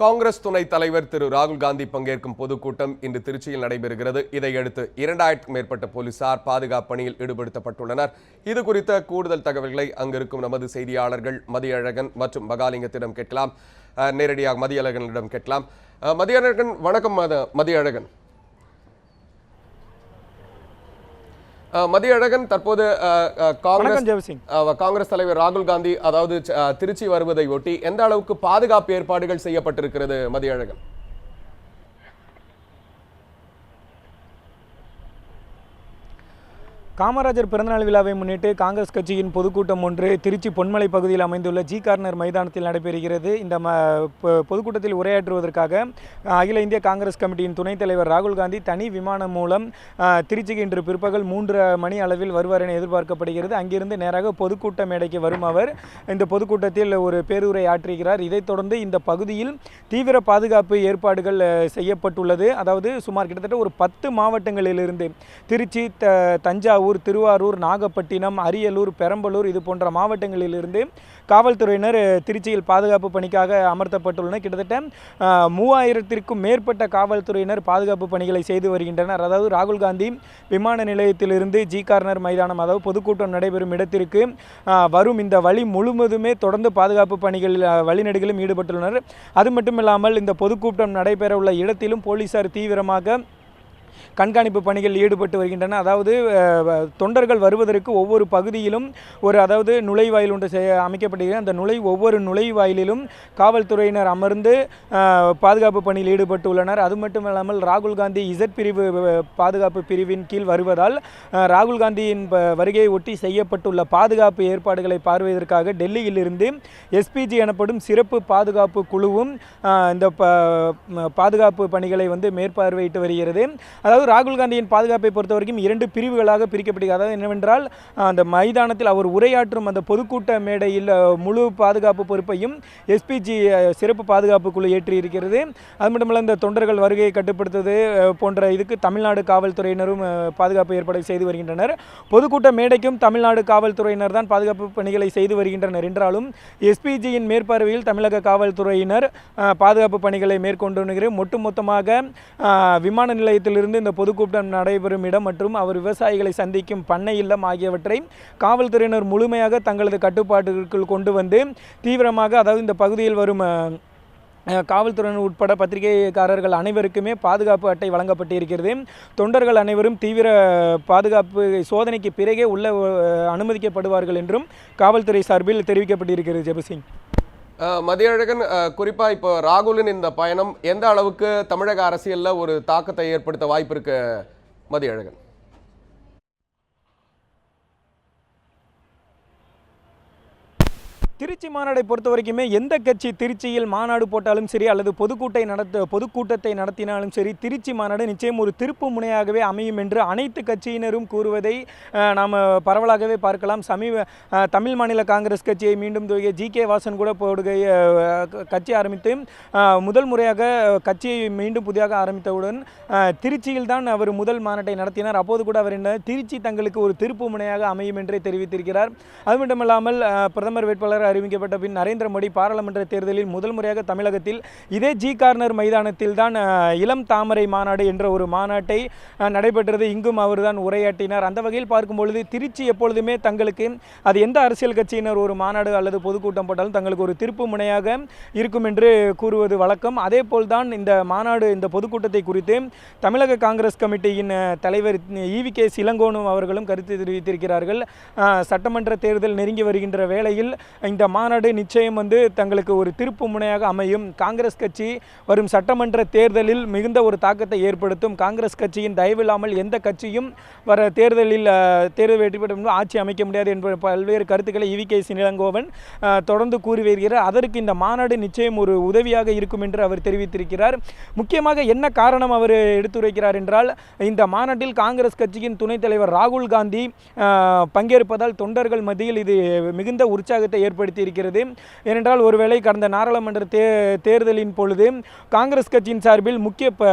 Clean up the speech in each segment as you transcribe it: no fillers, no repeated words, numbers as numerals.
காங்கிரஸ் துணைத் தலைவர் திரு ராகுல் காந்தி பங்கேற்கும் பொதுக்கூட்டம் இன்று திருச்சியில் நடைபெறுகிறது. இதையடுத்து 2000க்கும் மேற்பட்ட போலீசார் பாதுகாப்பு பணியில் ஈடுபடுத்தப்பட்டுள்ளனர். இது குறித்த கூடுதல் தகவல்களை அங்கிருக்கும் நமது செய்தியாளர்கள் மதியழகன் மற்றும் மகாலிங்கத்திடம் கேட்கலாம். நேரடியாக மதியழகனிடம் கேட்கலாம். மதியழகன், வணக்கம். மதியழகன், தற்போது காங்கிரஸ் தலைவர் ராகுல் காந்தி அதாவது திருச்சி வருவதை ஒட்டி எந்த அளவுக்கு பாதுகாப்பு ஏற்பாடுகள் செய்யப்பட்டிருக்கிறது? மதியழகன், காமராஜர் பிறந்தநாள் விழாவை முன்னிட்டு காங்கிரஸ் கட்சியின் பொதுக்கூட்டம் ஒன்று திருச்சி பொன்மலை பகுதியில் அமைந்துள்ள ஜி கார்னர் மைதானத்தில் நடைபெறுகிறது. இந்த பொதுக்கூட்டத்தில் உரையாற்றுவதற்காக அகில இந்திய காங்கிரஸ் கமிட்டியின் துணைத் தலைவர் ராகுல் காந்தி தனி விமானம் மூலம் திருச்சிக்கு இன்று பிற்பகல் 3 மணி அளவில் வருவார் என எதிர்பார்க்கப்படுகிறது. அங்கிருந்து நேராக பொதுக்கூட்ட மேடைக்கு வரும் அவர் இந்த பொதுக்கூட்டத்தில் ஒரு பேருரை ஆற்றுகிறார். இதைத் தொடர்ந்து இந்த பகுதியில் தீவிர பாதுகாப்பு ஏற்பாடுகள் செய்யப்பட்டுள்ளது. அதாவது சுமார் கிட்டத்தட்ட ஒரு 10 மாவட்டங்களிலிருந்து திருச்சி, தஞ்சாவூர், திருவாரூர், நாகப்பட்டினம், அரியலூர், பெரம்பலூர் இது போன்ற மாவட்டங்களிலிருந்து காவல்துறையினர் திருச்சியில் பாதுகாப்பு பணிக்காக அமர்த்தப்பட்டுள்ளனர். கிட்டத்தட்ட 3000த்திற்கும் மேற்பட்ட காவல்துறையினர் பாதுகாப்பு பணிகளை செய்து வருகின்றனர். அதாவது ராகுல் காந்தி விமான நிலையத்திலிருந்து ஜி கார்னர் மைதானம், அதாவது பொதுக்கூட்டம் நடைபெறும் இடத்திற்கு வரும் இந்த வழி முழுவதுமே தொடர்ந்து பாதுகாப்பு பணிகளில் வழிநெடுகிலும் ஈடுபட்டுள்ளனர். அது மட்டுமில்லாமல் இந்த பொதுக்கூட்டம் நடைபெற உள்ள இடத்திலும் போலீசார் தீவிரமாக கண்காணிப்பு பணிகள் ஈடுபட்டு வருகின்றன. அதாவது தொண்டர்கள் வருவதற்கு ஒவ்வொரு பகுதியிலும் அதாவது நுழைவாயில் ஒன்று அமைக்கப்பட்டிருக்கிறது. அந்த ஒவ்வொரு நுழைவாயிலிலும் காவல்துறையினர் அமர்ந்து பாதுகாப்பு பணியில் ஈடுபட்டுள்ளனர். அது மட்டுமில்லாமல் ராகுல் காந்தி இசட் பிரிவு பாதுகாப்பு பிரிவின் கீழ் வருவதால் ராகுல் காந்தியின் வருகையை ஒட்டி செய்யப்பட்டுள்ள பாதுகாப்பு ஏற்பாடுகளை பார்வையிடுவதற்காக டெல்லியிலிருந்து எஸ்பிஜி எனப்படும் சிறப்பு பாதுகாப்பு குழுவும் இந்த பாதுகாப்பு பணிகளை மேற்பார்வையிட்டு வருகிறது. அதாவது ராகுல் காந்தியின் பாதுகாப்பை பொறுத்த வரைக்கும் 2 பிரிவுகளாக பிரிக்கப்படுகிறது. அதாவது என்னவென்றால் அந்த மைதானத்தில் அவர் உரையாற்றும் அந்த பொதுக்கூட்ட மேடையில் முழு பாதுகாப்பு பொறுப்பையும் எஸ்பிஜி சிறப்பு பாதுகாப்பு குழு ஏற்றியிருக்கிறது. அது மட்டுமல்ல, இந்த தொண்டர்கள் வருகையை கட்டுப்படுத்துவது போன்ற இதுக்கு தமிழ்நாடு காவல்துறையினரும் பாதுகாப்பு ஏற்பாடு செய்து வருகின்றனர். பொதுக்கூட்ட மேடைக்கும் தமிழ்நாடு காவல்துறையினர் தான் பாதுகாப்பு பணிகளை செய்து வருகின்றனர் என்றாலும் எஸ்பிஜியின் மேற்பார்வையில் தமிழக காவல்துறையினர் பாதுகாப்பு பணிகளை மேற்கொண்டு வருகிறது. ஒட்டுமொத்தமாக விமான நிலையத்திலிருந்து இந்த பொதுக்கூட்டம் நடைபெறும் இடம் மற்றும் அவர் விவசாயிகளை சந்திக்கும் பண்ணை இல்லம் ஆகியவற்றை காவல்துறையினர் முழுமையாக தங்களது கட்டுப்பாட்டுக்குள் கொண்டு வந்து தீவிரமாக, அதாவது இந்த பகுதியில் வரும் காவல்துறையினர் உட்பட பத்திரிகைக்காரர்கள் அனைவருக்குமே பாதுகாப்பு அட்டை வழங்கப்பட்டிருக்கிறது. தொண்டர்கள் அனைவரும் தீவிர பாதுகாப்பு சோதனைக்கு பிறகே உள்ள அனுமதிக்கப்படுவார்கள் என்றும் காவல்துறை சார்பில் தெரிவிக்கப்பட்டிருக்கிறது. ஜெபசிங், மதியழகன், குறிப்பா இப்போ ராகுலின் இந்த பயணம் எந்த அளவுக்கு தமிழக அரசியல்ல ஒரு தாக்கத்தை ஏற்படுத்த வாய்ப்பு இருக்கு? மதியழகன், திருச்சி மாநாடை பொறுத்த வரைக்குமே எந்த கட்சி திருச்சியில் மாநாடு போட்டாலும் சரி அல்லது பொதுக்கூட்டத்தை நடத்தினாலும் சரி, திருச்சி மாநாடு நிச்சயம் ஒரு திருப்பு முனையாகவே அமையும் என்று அனைத்து கட்சியினரும் கூறுவதை நாம் பரவலாகவே பார்க்கலாம். தமிழ் மாநில காங்கிரஸ் கட்சியை மீண்டும் ஜி.கே. வாசன் கூட கட்சி ஆரம்பித்து முதல் முறையாக கட்சியை மீண்டும் புதிதாக ஆரம்பித்தவுடன் திருச்சியில் தான் அவர் முதல் மாநாட்டை நடத்தினார். அப்போது கூட அவர் திருச்சி தங்களுக்கு ஒரு திருப்பு முனையாக அமையும் என்றே தெரிவித்திருக்கிறார். அது மட்டுமல்லாமல் பிரதமர் வேட்பாளர் அறிவிக்கப்பட்ட பின் நரேந்திர மோடி பாராளுமன்ற தேர்தலில் முதல் முறையாக தமிழகத்தில் இதே ஜி கார்னர் மைதானத்தில் தான் இளம் தாமரை மாநாடு என்ற ஒரு மாநாட்டை நடைபெற்றது. இங்கும் அவர் தான் உரையாற்றினார். அந்த வகையில் பார்க்கும்பொழுது திருச்சி எப்பொழுதுமே தங்களுக்கு அது எந்த அரசியல் கட்சியினர் ஒரு மாநாடு அல்லது பொதுக்கூட்டம் போட்டாலும் தங்களுக்கு ஒரு திருப்பு முனையாக இருக்கும் என்று கூறுவது வழக்கம். அதே போல்தான் இந்த மாநாடு, இந்த பொதுக்கூட்டத்தை குறித்து தமிழக காங்கிரஸ் கமிட்டியின் தலைவர் ஈ.வி.கே. இளங்கோவன் அவர்களும் கருத்து தெரிவித்திருக்கிறார்கள். சட்டமன்ற தேர்தல் நெருங்கி வருகின்ற வேளையில் இந்த மாநாடு நிச்சயம் தங்களுக்கு ஒரு திருப்பு முனையாக அமையும். காங்கிரஸ் கட்சி வரும் சட்டமன்ற தேர்தலில் மிகுந்த ஒரு தாக்கத்தை ஏற்படுத்தும். காங்கிரஸ் கட்சியின் தயவில்லாமல் எந்த கட்சியும் வர தேர்தல் வெற்றி பெற்று ஆட்சி அமைக்க முடியாது என்ற பல்வேறு கருத்துக்களை ஈ.வி.கே. இளங்கோவன் தொடர்ந்து கூறி வருகிறார். அதற்கு இந்த மாநாடு நிச்சயம் ஒரு உதவியாக இருக்கும் என்று அவர் தெரிவித்திருக்கிறார். முக்கியமாக என்ன காரணம் அவர் எடுத்துரைக்கிறார் என்றால், இந்த மாநாட்டில் காங்கிரஸ் கட்சியின் துணைத் தலைவர் ராகுல் காந்தி பங்கேற்பதால் தொண்டர்கள் மத்தியில் இது மிகுந்த உற்சாகத்தை ஏற்படுத்தியிருக்கிறது. ஏனென்றால் ஒருவேளை கடந்த நாடாளுமன்ற தேர்தலின் பொழுது காங்கிரஸ் கட்சியின் சார்பில்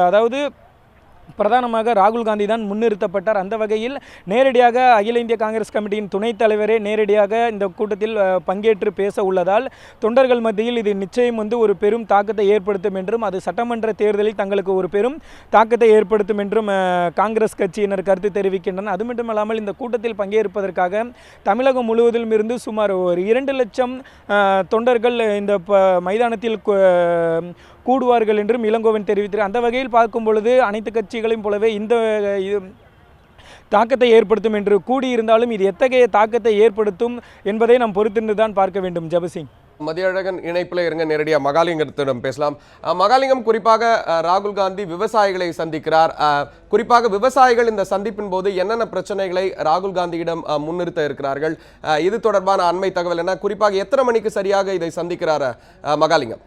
அதாவது பிரதானமாக ராகுல் காந்தி தான் முன்னிறுத்தப்பட்டார். அந்த வகையில் நேரடியாக அகில இந்திய காங்கிரஸ் கமிட்டியின் துணைத் தலைவரே நேரடியாக இந்த கூட்டத்தில் பங்கேற்று பேச உள்ளதால் தொண்டர்கள் மத்தியில் இது நிச்சயம் ஒரு பெரும் தாக்கத்தை ஏற்படுத்தும் என்றும் அது சட்டமன்ற தேர்தலில் தங்களுக்கு ஒரு பெரும் தாக்கத்தை ஏற்படுத்தும் என்றும் காங்கிரஸ் கட்சியினர் கருத்து தெரிவிக்கின்றனர். அது மட்டுமல்லாமல் இந்த கூட்டத்தில் பங்கேற்பதற்காக தமிழகம் முழுவதிலும் இருந்து சுமார் ஒரு 2 லட்சம் தொண்டர்கள் இந்த மைதானத்தில் கூடுவார்கள் என்றும் இளங்கோவன் தெரிவித்தார். அந்த வகையில் பார்க்கும் பொழுது அனைத்து கட்சிகளையும் போலவே இந்த தாக்கத்தை ஏற்படுத்தும் என்று கூடியிருந்தாலும் இது எத்தகைய தாக்கத்தை ஏற்படுத்தும் என்பதை நாம் பொறுத்திருந்து தான் பார்க்க வேண்டும். ஜபசிங், மதியழகன் இணைப்பில் இருங்க, நேரடியாக மகாலிங்கத்திடம் பேசலாம். மகாலிங்கம், குறிப்பாக ராகுல் காந்தி விவசாயிகளை சந்திக்கிறார். குறிப்பாக விவசாயிகள் இந்த சந்திப்பின் போது என்னென்ன பிரச்சனைகளை ராகுல் காந்தியிடம் முன்னிறுத்த இருக்கிறார்கள்? இது தொடர்பான அண்மை தகவல் என்ன? குறிப்பாக எத்தனை மணிக்கு சரியாக இதை சந்திக்கிறார் மகாலிங்கம்?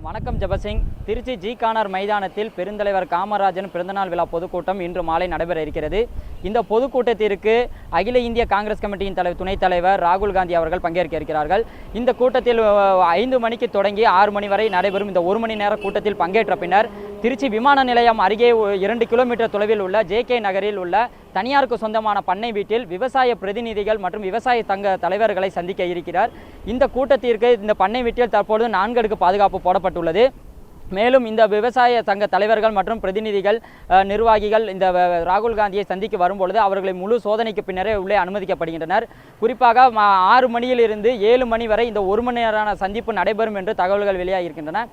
வணக்கம் ஜபசிங். திருச்சி ஜி.கார்னர் மைதானத்தில் பெருந்தலைவர் காமராஜன் பிறந்தநாள் விழா பொதுக்கூட்டம் இன்று மாலை நடைபெற இருக்கிறது. இந்த பொதுக்கூட்டத்திற்கு அகில இந்திய காங்கிரஸ் கமிட்டியின் துணைத் தலைவர் ராகுல் காந்தி அவர்கள் பங்கேற்க இருக்கிறார்கள். இந்த கூட்டத்தில் 5 மணிக்கு தொடங்கி 6 மணி வரை நடைபெறும் இந்த 1 மணி நேர கூட்டத்தில் பங்கேற்ற பின்னர் திருச்சி விமான நிலையம் அருகே 2 கிலோமீட்டர் தொலைவில் உள்ள ஜே.கே. நகரில் உள்ள தனியாருக்கு சொந்தமான பண்ணை வீட்டில் விவசாய பிரதிநிதிகள் மற்றும் விவசாய சங்க தலைவர்களை சந்திக்க இருக்கிறார். இந்த கூட்டத்திற்கு இந்த பண்ணை வீட்டில் தற்பொழுது 4 அடுக்கு பாதுகாப்பு போடப்பட்டுள்ளது. மேலும் இந்த விவசாய சங்க தலைவர்கள் மற்றும் பிரதிநிதிகள் நிர்வாகிகள் இந்த ராகுல் காந்தியை சந்திக்க வரும்பொழுது அவர்களை முழு சோதனைக்கு பின்னரே உள்ளே அனுமதிக்கப்படுகின்றனர். குறிப்பாக 6 மணியிலிருந்து 7 மணி வரை இந்த 1 மணி நேர சந்திப்பு நடைபெறும் என்று தகவல்கள் வெளியாகியிருக்கின்றன.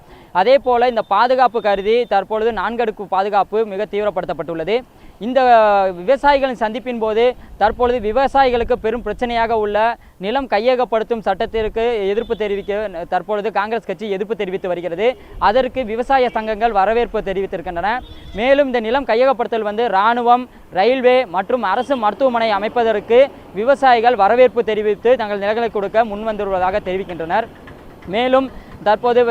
அதே போல இந்த பாதுகாப்பு கருதி தற்பொழுது 4 அடுக்கு பாதுகாப்பு மிக தீவிரப்படுத்தப்பட்டுள்ளது. இந்த விவசாயிகளின் சந்திப்பின் போது தற்பொழுது விவசாயிகளுக்கு பெரும் பிரச்சனையாக உள்ள நிலம் கையகப்படுத்தும் சட்டத்திற்கு எதிர்ப்பு தெரிவிக்க தற்பொழுது காங்கிரஸ் கட்சி எதிர்ப்பு தெரிவித்து வருகிறது. அதற்கு விவசாய சங்கங்கள் வரவேற்பு தெரிவித்திருக்கின்றன. மேலும் இந்த நிலம் கையகப்படுத்தல் இராணுவம், ரயில்வே மற்றும் அரசு மருத்துவமனை அமைப்பதற்கு விவசாயிகள் வரவேற்பு தெரிவித்து தங்கள் நிலங்களை கொடுக்க முன்வந்துள்ளதாக தெரிவிக்கின்றனர். மேலும் தற்போது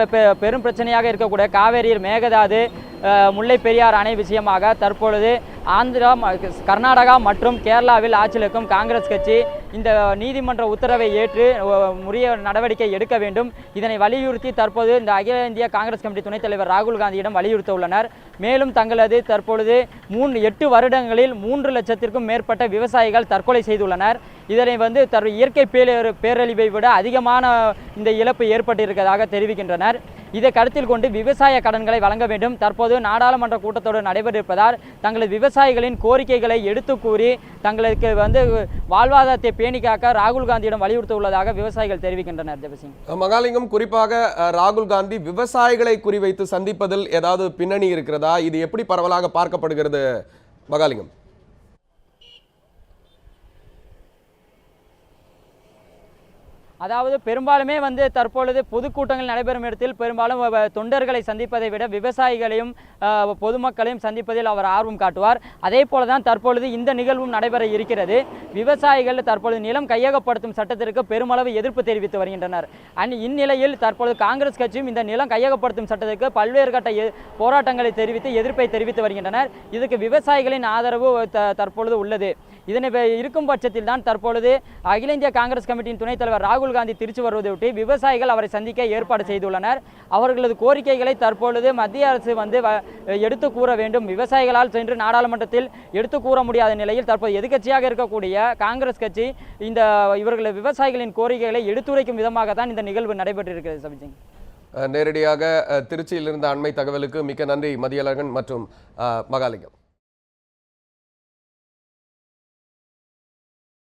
பெரும் பிரச்சனையாக இருக்கக்கூடிய காவேரி மேகதாது முல்லை பெரியார் அணை விஷயமாக தற்பொழுது ஆந்திரா, கர்நாடகா மற்றும் கேரளாவில் ஆட்சியில் இருக்கும் காங்கிரஸ் கட்சி இந்த நீதிமன்ற உத்தரவை ஏற்று உரிய நடவடிக்கை எடுக்க வேண்டும். இதனை வலியுறுத்தி தற்போது இந்த அகில இந்திய காங்கிரஸ் கமிட்டி துணைத் தலைவர் ராகுல் காந்தியிடம் வலியுறுத்த உள்ளனர். மேலும் தங்களது தற்பொழுது 8 வருடங்களில் 3 லட்சத்திற்கும் மேற்பட்ட விவசாயிகள் தற்கொலை செய்துள்ளனர். இதனை இயற்கை பேரழிவை விட அதிகமான இந்த இழப்பு ஏற்பட்டிருப்பதாக தெரிவிக்கின்றனர். இதை கருத்தில் கொண்டு விவசாய கடன்களை வழங்க வேண்டும். தற்போது நாடாளுமன்ற கூட்டத்தொடர் நடைபெற்றிருப்பதால் தங்களது விவசாயிகளின் கோரிக்கைகளை எடுத்து கூறி தங்களுக்கு வாழ்வாதாரத்தை பேணி காக்க ராகுல் காந்தியிடம் வலியுறுத்த உள்ளதாக விவசாயிகள் தெரிவிக்கின்றனர். ஜெபசிங், மகாலிங்கம், குறிப்பாக ராகுல் காந்தி விவசாயிகளை குறிவைத்து சந்திப்பதில் ஏதாவது பின்னணி இருக்கிறதா? இது எப்படி பரவலாக பார்க்கப்படுகிறது மகாலிங்கம்? அதாவது பெரும்பாலுமே தற்பொழுது பொதுக்கூட்டங்கள் நடைபெறும் இடத்தில் பெரும்பாலும் தொண்டர்களை சந்திப்பதை விட விவசாயிகளையும் பொதுமக்களையும் சந்திப்பதில் அவர் ஆர்வம் காட்டுவார். அதே போல தான் தற்பொழுது இந்த நிகழ்வும் நடைபெற இருக்கிறது. விவசாயிகள் தற்பொழுது நிலம் கையகப்படுத்தும் சட்டத்திற்கு பெருமளவு எதிர்ப்பு தெரிவித்து வருகின்றனர். இந்நிலையில் தற்பொழுது காங்கிரஸ் கட்சியும் இந்த நிலம் கையகப்படுத்தும் சட்டத்திற்கு பல்வேறு கட்ட போராட்டங்களை தெரிவித்து எதிர்ப்பை தெரிவித்து வருகின்றனர். இதுக்கு விவசாயிகளின் ஆதரவு தற்பொழுது உள்ளது. இதனை இருக்கும் பட்சத்தில் தான் தற்பொழுது அகில இந்திய காங்கிரஸ் கமிட்டியின் துணைத் தலைவர் ராகுல் காந்தி திருச்சி வருவதையொட்டி விவசாயிகள் அவரை சந்திக்க ஏற்பாடு செய்துள்ளனர். அவர்களது கோரிக்கைகளை தற்பொழுது மத்திய அரசு எடுத்து கூற வேண்டும். விவசாயிகளால் சென்று நாடாளுமன்றத்தில் எடுத்து கூற முடியாத நிலையில் தற்போது எதிர்க்கட்சியாக இருக்கக்கூடிய காங்கிரஸ் கட்சி இந்த இவர்களது விவசாயிகளின் கோரிக்கைகளை எடுத்துரைக்கும் விதமாகத்தான் இந்த நிகழ்வு நடைபெற்றிருக்கிறது. சபிஜிங், நேரடியாக திருச்சியிலிருந்த அண்மை தகவலுக்கு மிக்க நன்றி மதியழகன் மற்றும் மகாலிங்கம்.